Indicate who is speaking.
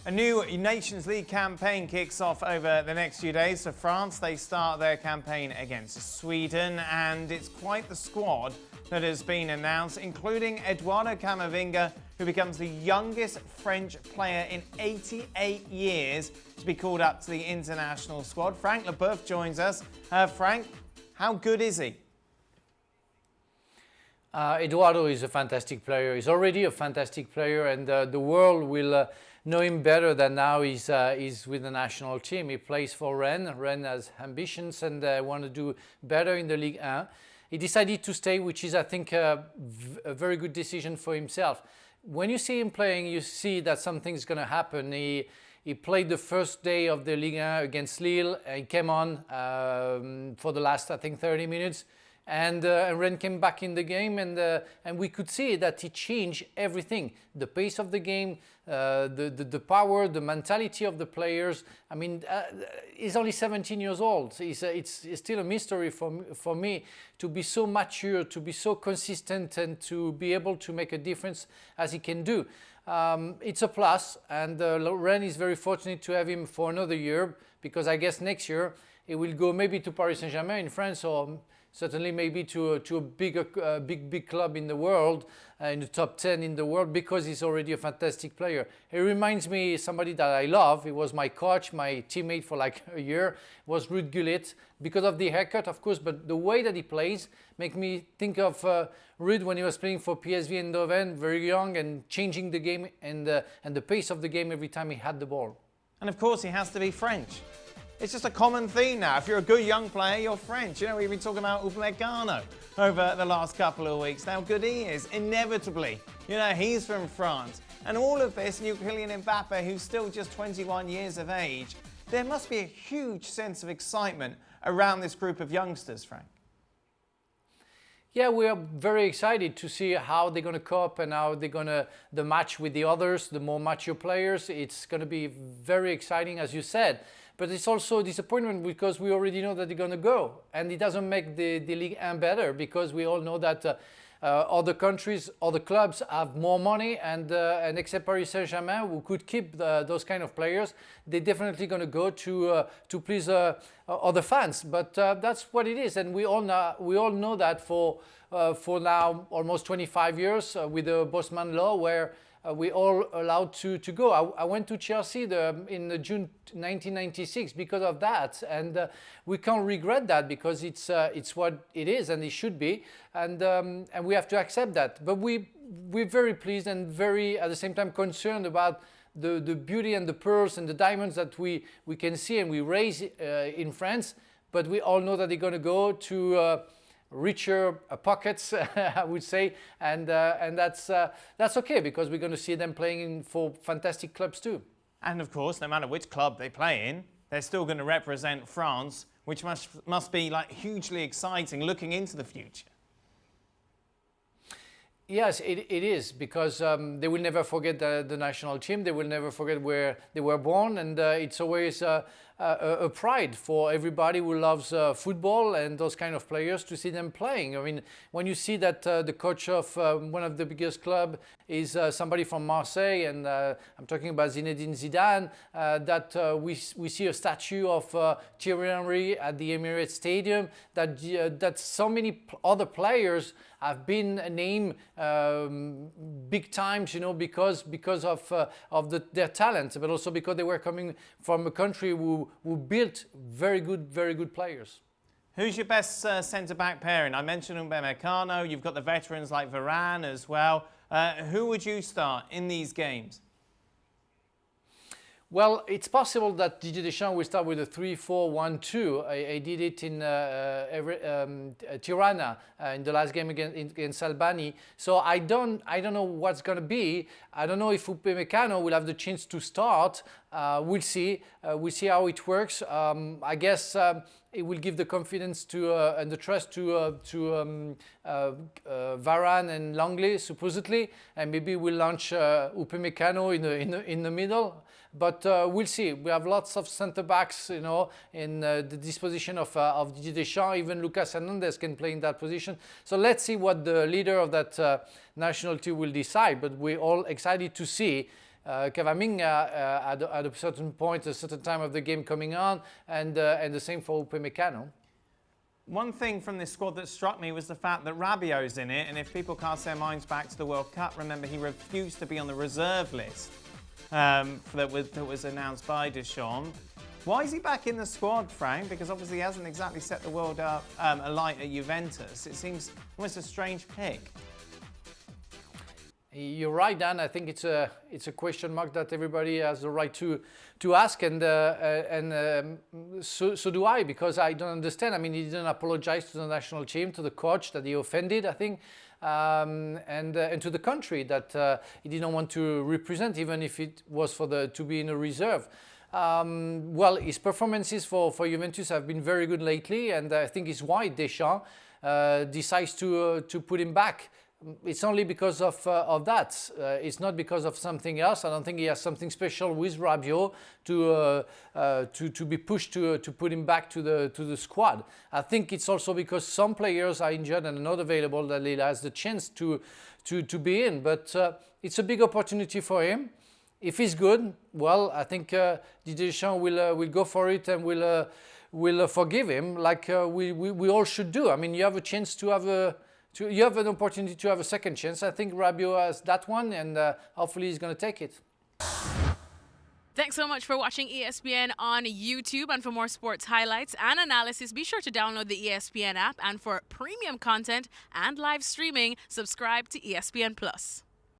Speaker 1: A new Nations League campaign kicks off over the next few days. For France, they start their campaign against Sweden, and it's quite the squad that has been announced, including Eduardo, who becomes the youngest French player in 88 years to be called up to the international squad. Frank Leboeuf joins us. Frank, how good is he?
Speaker 2: Eduardo is a fantastic player. He's already a fantastic player, and the world will know him better than now he's with the national team. He plays for Rennes. Rennes has ambitions and want to do better in the Ligue 1. He decided to stay, which is, I think, a very good decision for himself. When you see him playing, you see that something's going to happen. He played the first day of the Ligue 1 against Lille. He came on for the last, I think, 30 minutes. And Rennes came back in the game, and we could see that he changed everything. The pace of the game, the power, the mentality of the players. I mean, he's only 17 years old. It's still a mystery for me to be so mature, to be so consistent, and to be able to make a difference as he can do. It's a plus, and Rennes is very fortunate to have him for another year, because I guess next year he will go maybe to Paris Saint-Germain in France, or certainly maybe to a big club in the world, in the top 10 in the world, because he's already a fantastic player. He reminds me somebody that I love. He was my coach, my teammate for like a year, was Ruud Gullit, because of the haircut, of course, but the way that he plays make me think of Ruud when he was playing for PSV Eindhoven, very young, and changing the game and the pace of the game every time he had the ball.
Speaker 1: And of course, he has to be French. It's just a common theme now. If you're a good young player, you're French. You know, we've been talking about Upamecano over the last couple of weeks. How good he is. Inevitably, you know, he's from France. And all of this, and Kylian Mbappe, who's still just 21 years of age, there must be a huge sense of excitement around this group of youngsters, Frank.
Speaker 2: Yeah, we are very excited to see how they're going to cope and how they're going to the match with the others, the more mature players. It's going to be very exciting, as you said. But it's also a disappointment because we already know that they're going to go. And it doesn't make the Ligue 1 better, because we all know that other countries, other clubs have more money, and except Paris Saint-Germain, who could keep those kind of players, they're definitely going to go to please other fans. But that's what it is, and we all know that for now almost 25 years with the Bosman law, where we all allowed to go. I went to Chelsea in June 1996 because of that, and we can't regret that, because it's what it is and it should be, and we have to accept that. But we're very pleased and very at the same time concerned about the beauty and the pearls and the diamonds that we can see and we raise in France. But we all know that they're going to go to richer pockets, I would say, and that's okay, because we're going to see them playing for fantastic clubs too.
Speaker 1: And of course, no matter which club they play in, they're still going to represent France, which must be like hugely exciting looking into the future.
Speaker 2: Yes, it is, because they will never forget the national team. They will never forget where they were born, and it's always a pride for everybody who loves football and those kind of players to see them playing. I mean, when you see that the coach of one of the biggest clubs is somebody from Marseille, and I'm talking about Zinedine Zidane, that we see a statue of Thierry Henry at the Emirates Stadium, that so many other players have been named big times, you know, because of their talent, but also because they were coming from a country who built very good players.
Speaker 1: Who's your best centre-back pairing? I mentioned Upamecano. You've got the veterans like Varane as well. Who would you start in these games?
Speaker 2: Well, it's possible that Didier Deschamps will start with a 3-4-1-2. I did it in Tirana in the last game against Albany. So I don't know what's going to be. I don't know if Upamecano will have the chance to start. We'll see. We'll see how it works. I guess it will give the confidence to and the trust to Varane and Langley, supposedly, and maybe we'll launch Upamecano in the middle. But we'll see. We have lots of centre backs, you know, in the disposition of Didier Deschamps. Even Lucas Hernandez can play in that position. So let's see what the leader of that national team will decide. But we're all excited to see Cavaminga at a certain point, a certain time of the game coming on, and the same for Upamecano.
Speaker 1: One thing from this squad that struck me was the fact that Rabiot's in it, and if people cast their minds back to the World Cup, remember he refused to be on the reserve list that was announced by Deschamps. Why is he back in the squad, Frank? Because obviously he hasn't exactly set the world up alight at Juventus. It seems almost a strange pick.
Speaker 2: You're right, Dan. I think it's a question mark that everybody has the right to ask, and so do I, because I don't understand. I mean, he didn't apologize to the national team, to the coach that he offended, I think, and to the country that he didn't want to represent, even if it was to be in a reserve. Well, his performances for Juventus have been very good lately, and I think it's why Deschamps decides to put him back. It's only because of that. It's not because of something else. I don't think he has something special with Rabiot to be pushed to put him back to the squad. I think it's also because some players are injured and not available that he has the chance to be in. But it's a big opportunity for him. If he's good, well, I think Didier Deschamps will go for it and will forgive him, like we all should do. I mean, you have a chance to have you have an opportunity to have a second chance. I think Rabiot has that one, and hopefully he's going to take it.
Speaker 3: Thanks so much for watching ESPN on YouTube. And for more sports highlights and analysis, be sure to download the ESPN app. And for premium content and live streaming, subscribe to ESPN Plus.